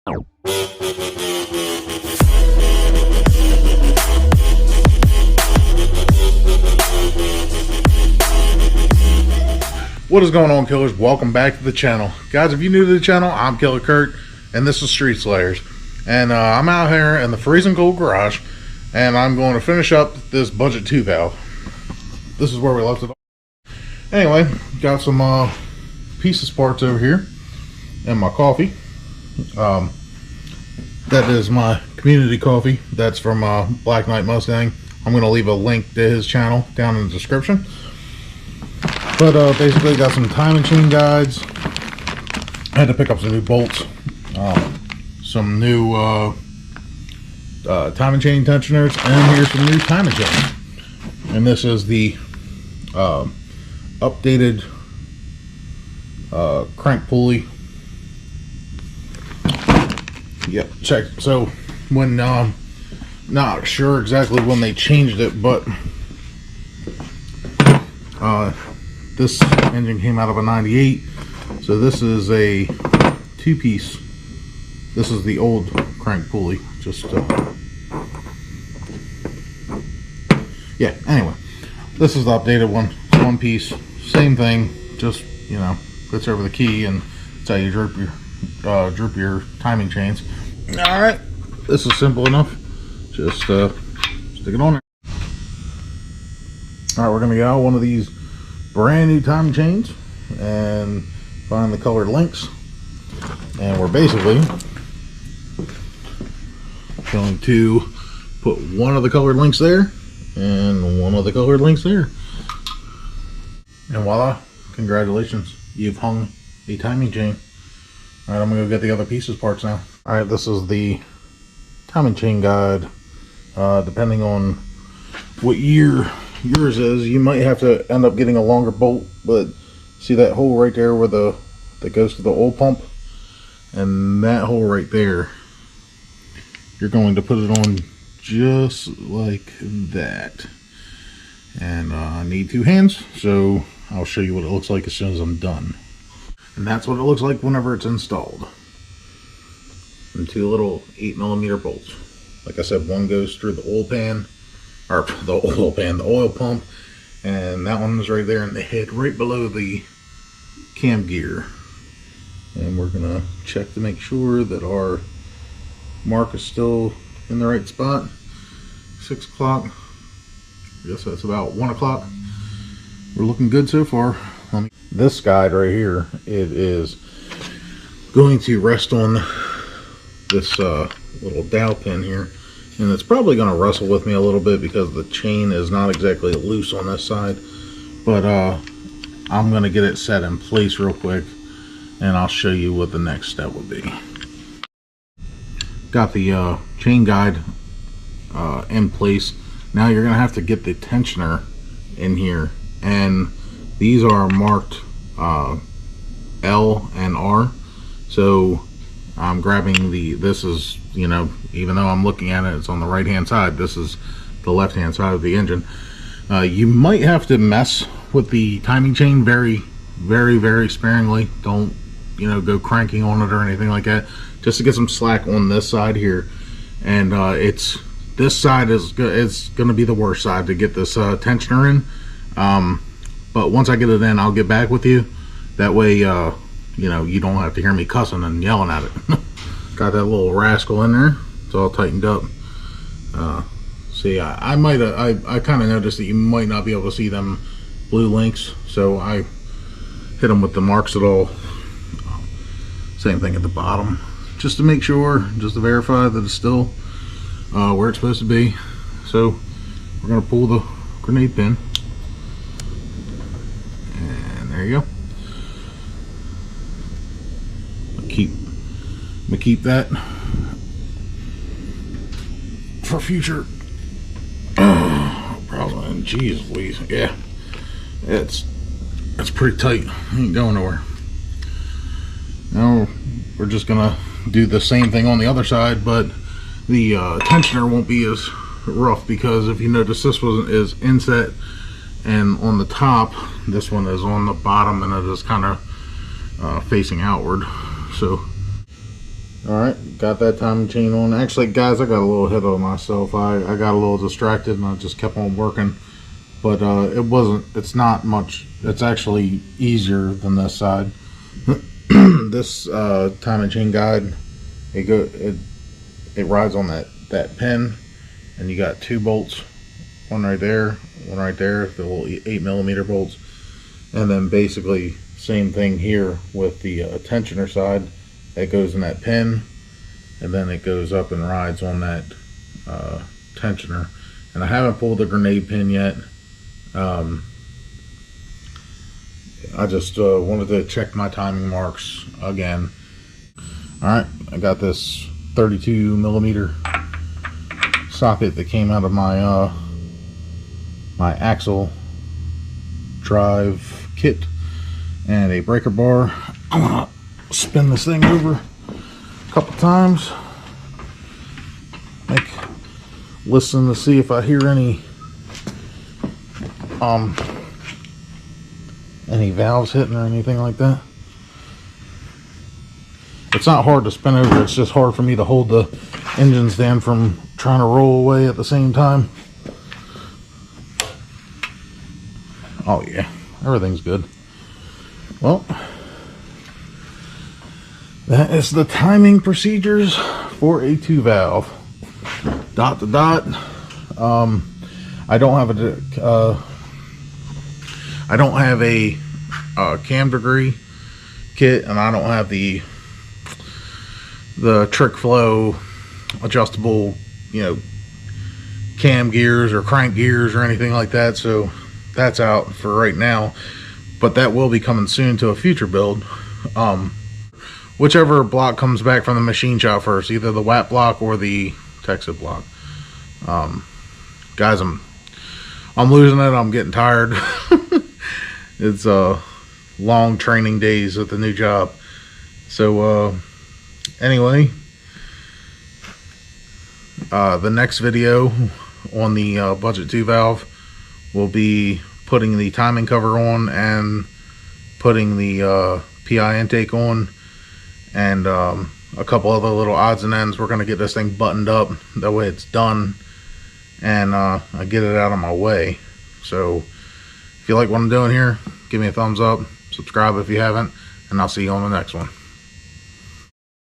What is going on, killers? Welcome back to the channel. Guys, if you're new to the channel, I'm Killer Kurt, and this is Street Slayers. And I'm out here in the freezing cold garage, and I'm going to finish up this Budget 2 valve. This is where we left it off. Anyway, got some pieces parts over here, and my coffee. That is my community coffee. That's from Black Knight Mustang. I'm going to leave a link to his channel down in the description. But basically got some timing chain guides. I had to pick up some new bolts, some new timing chain tensioners, and here's some new timing chain. And this is the updated crank pulley. Yep, check. So when not sure exactly when they changed it, but this engine came out of a 98, so this is a two-piece. This is the old crank pulley. Just yeah. Anyway, this is the updated one. It's one piece, same thing. Just, you know, fits over the key, and that's how you droop your timing chains. All right, this is simple enough. Just stick it on there. All right, we're gonna get out one of these brand new timing chains and find the colored links, and we're basically going to put one of the colored links there and one of the colored links there, and voila, congratulations, you've hung a timing chain. All right, I'm gonna go get the other pieces parts now. All right, this is the timing chain guide. Depending on what year yours is, you might have to end up getting a longer bolt, but see that hole right there where that goes to the oil pump, and that hole right there, you're going to put it on just like that. And I need two hands, so I'll show you what it looks like as soon as I'm done. And that's what it looks like whenever it's installed. And two little 8mm bolts. Like I said, one goes through the oil pan, or the oil pump, and that one is right there in the head, right below the cam gear. And we're gonna check to make sure that our mark is still in the right spot. 6 o'clock. I guess that's about 1 o'clock. We're looking good so far. This guide right here, it is going to rest on this little dowel pin here, and it's probably going to wrestle with me a little bit because the chain is not exactly loose on this side, but I'm going to get it set in place real quick, and I'll show you what the next step would be. Got the chain guide in place. Now you're going to have to get the tensioner in here, and these are marked L and R, so I'm grabbing this is, you know, even though I'm looking at it, it's on the right hand side, this is the left hand side of the engine. You might have to mess with the timing chain very, very, very sparingly. Don't, you know, go cranking on it or anything like that, just to get some slack on this side here. And this side is going to be the worst side to get this tensioner in. But once I get it in, I'll get back with you. That way, you know, you don't have to hear me cussing and yelling at it. Got that little rascal in there. It's all tightened up. See, I kind of noticed that you might not be able to see them blue links, so I hit them with the marks at all. Same thing at the bottom, just to make sure, just to verify that it's still where it's supposed to be. So we're gonna pull the grenade pin, and there you go. I'm gonna keep that for future problem. Jeez Louise, yeah, it's pretty tight. Ain't going nowhere. Now we're just gonna do the same thing on the other side, but the tensioner won't be as rough, because if you notice, this one is inset, and on the top, this one is on the bottom, and it is kind of facing outward. So Alright, got that timing chain on. Actually, guys, I got a little ahead of myself. I got a little distracted and I just kept on working. But it's not much. It's actually easier than this side. This timing chain guide, it rides on that pin, and you got 2 bolts, one right there, the little 8mm bolts, and then basically same thing here with the tensioner side. That goes in that pin, and then it goes up and rides on that tensioner. And I haven't pulled the grenade pin yet. I just wanted to check my timing marks again. Alright, I got this 32mm socket that came out of my my axle drive kit, and a breaker bar. I'm gonna spin this thing over a couple times, listen to see if I hear any valves hitting or anything like that. It's not hard to spin over, it's just hard for me to hold the engine stand from trying to roll away at the same time. Oh yeah, everything's good. Well, that is the timing procedures for a 2 valve. Dot to dot. I don't have a cam degree kit, and I don't have the Trick Flow adjustable, cam gears or crank gears or anything like that, so that's out for right now. But that will be coming soon to a future build. Whichever block comes back from the machine shop first, either the WAP block or the Texas block. Guys, I'm losing it. I'm getting tired. It's long training days at the new job. So anyway, the next video on the budget 2 valve will be putting the timing cover on and putting the PI intake on, and a couple other little odds and ends. We're going to get this thing buttoned up, that way it's done, and I get it out of my way. So if you like what I'm doing here, give me a thumbs up, subscribe if you haven't, and I'll see you on the next one.